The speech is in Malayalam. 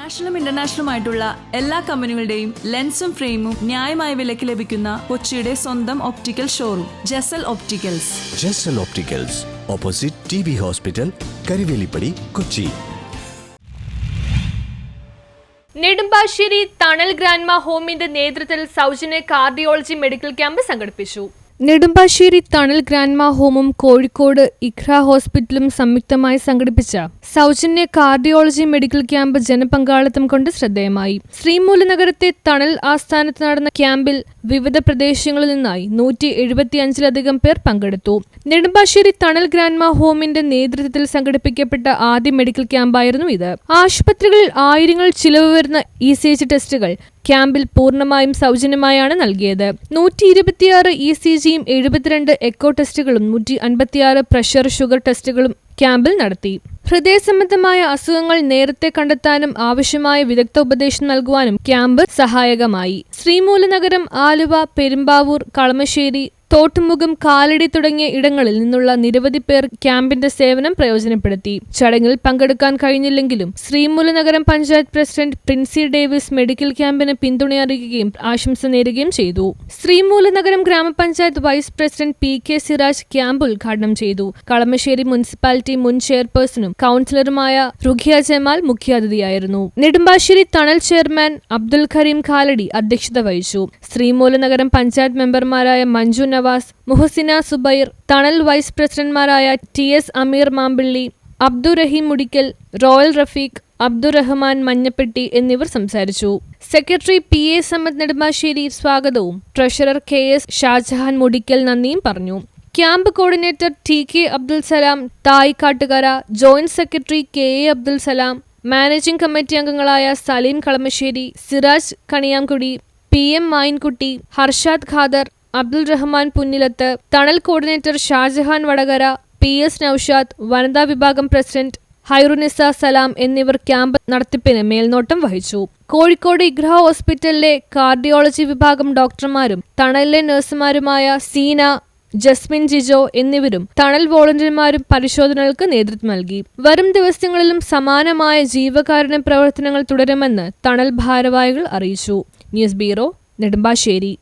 നാഷണലും ഇന്റർനാഷണലുമായിട്ടുള്ള എല്ലാ കമ്പനികളുടെയും ലെൻസും ഫ്രെയിമും ന്യായമായ വിലയ്ക്ക് ലഭിക്കുന്ന കൊച്ചിയുടെ സ്വന്തം optical showroom Jasal opticals. Jasal opticals, opposite TB hospital, Karivelippady, Kochi. Nedumbassery Thanal grandma ഹോമിന്റെ നേതൃത്വത്തിൽ സൗജന്യ കാർഡിയോളജി മെഡിക്കൽ ക്യാമ്പ് സംഘടിപ്പിച്ചു. നെടുമ്പാശ്ശേരി തണൽ ഗ്രാൻഡ്മ ഹോമും കോഴിക്കോട് ഇഖ്ര ഹോസ്പിറ്റലും സംയുക്തമായി സംഘടിപ്പിച്ച സൗജന്യ കാർഡിയോളജി മെഡിക്കൽ ക്യാമ്പ് ജനപങ്കാളിത്തം കൊണ്ട് ശ്രദ്ധേയമായി. ശ്രീമൂലനഗരത്തെ തണൽ ആസ്ഥാനത്ത് നടന്ന ക്യാമ്പിൽ വിവിധ പ്രദേശങ്ങളിൽ നിന്നായി 175-ലധികം പേർ പങ്കെടുത്തു. നെടുമ്പാശ്ശേരി തണൽ ഗ്രാൻഡ്മ ഹോമിന്റെ നേതൃത്വത്തിൽ സംഘടിപ്പിക്കപ്പെട്ട ആദ്യ മെഡിക്കൽ ക്യാമ്പായിരുന്നു ഇത്. ആശുപത്രികളിൽ ആയിരങ്ങൾ ചിലവ് വരുന്ന ECG ടെസ്റ്റുകൾ ക്യാമ്പിൽ പൂർണ്ണമായും സൗജന്യമായാണ് നൽകിയത്. 126 ECGയും 72 എക്കോ ടെസ്റ്റുകളും 156 പ്രഷർ ഷുഗർ ടെസ്റ്റുകളും ക്യാമ്പിൽ നടത്തി. ഹൃദയ സംബന്ധമായ അസുഖങ്ങൾ നേരത്തെ കണ്ടെത്താനും ആവശ്യമായ വിദഗ്ധ ഉപദേശം നൽകുവാനും ക്യാമ്പ് സഹായകമായി. ശ്രീമൂലനഗരം, ആലുവ, പെരുമ്പാവൂർ, കളമശ്ശേരി, തോട്ടുമുഖം, കാലടി തുടങ്ങിയ ഇടങ്ങളിൽ നിന്നുള്ള നിരവധി പേർ ക്യാമ്പിന്റെ സേവനം പ്രയോജനപ്പെടുത്തി. ചടങ്ങിൽ പങ്കെടുക്കാൻ കഴിഞ്ഞില്ലെങ്കിലും Sreemoolanagaram panchayat president Princy Davis medical ക്യാമ്പിന് പിന്തുണ അറിയിക്കുകയും ആശംസ നേരുകയും ചെയ്തു. ശ്രീമൂലനഗരം ഗ്രാമപഞ്ചായത്ത് vice president PK Siraj camp ഉദ്ഘാടനം ചെയ്തു. കളമശ്ശേരി മുനിസിപ്പാലിറ്റി മുൻ ചെയർപേഴ്സണും കൌൺസിലറുമായ റുഖിയ ജമാൽ മുഖ്യാതിഥിയായിരുന്നു. നെടുമ്പാശ്ശേരി തണൽ ചെയർമാൻ അബ്ദുൽ കരീം കാലടി അധ്യക്ഷത വഹിച്ചു. ശ്രീമൂലനഗരം പഞ്ചായത്ത് മെമ്പർമാരായ മഞ്ജു നവാസ്, മുഹസിന സുബൈർ, തണൽ വൈസ് പ്രസിഡന്റ്മാരായ TS അമീർ മാമ്പിള്ളി, അബ്ദുറഹീം മുടിക്കൽ, റോയൽ റഫീഖ്, അബ്ദുറഹ്മാൻ മഞ്ഞപ്പെട്ടി എന്നിവർ സംസാരിച്ചു. സെക്രട്ടറി PA സമദ് നെടുമ്പാശ്ശേരി സ്വാഗതവും ട്രഷറർ KS ഷാജഹാൻ മുടിക്കൽ നന്ദിയും പറഞ്ഞു. Camp coordinator TK Abdul Salam Thaikkattukara, joint secretary KA Abdul Salam, managing committee അംഗങ്ങളായ സലീം കളമശ്ശേരി, സിറാജ് കണിയാംകുടി, PM മായിൻകുട്ടി, ഹർഷാദ് ഖാദർ, അബ്ദുൽ റഹ്മാൻ പുന്നിലത്ത്, തണൽ കോർഡിനേറ്റർ ഷാജഹാൻ വടകര, PS നൌഷാദ്, വനിതാ വിഭാഗം പ്രസിഡന്റ് ഹൈറുനിസ സലാം എന്നിവർ ക്യാമ്പ് നടത്തിപ്പിന് മേൽനോട്ടം വഹിച്ചു. കോഴിക്കോട് ഇഖ്ര ഹോസ്പിറ്റലിലെ കാർഡിയോളജി വിഭാഗം ഡോക്ടർമാരും തണലിലെ നഴ്സുമാരുമായ സീന, ജസ്മിൻ ജിജോ എന്നിവരും തണൽ വോളണ്ടിയർമാരും പരിശോധനകൾക്ക് നേതൃത്വം നൽകി. വരും ദിവസങ്ങളിലും സമാനമായ ജീവകാരുണ്യ പ്രവർത്തനങ്ങൾ തുടരുമെന്ന് തണൽ ഭാരവാഹികൾ അറിയിച്ചു. News bureau, Nedumbassery.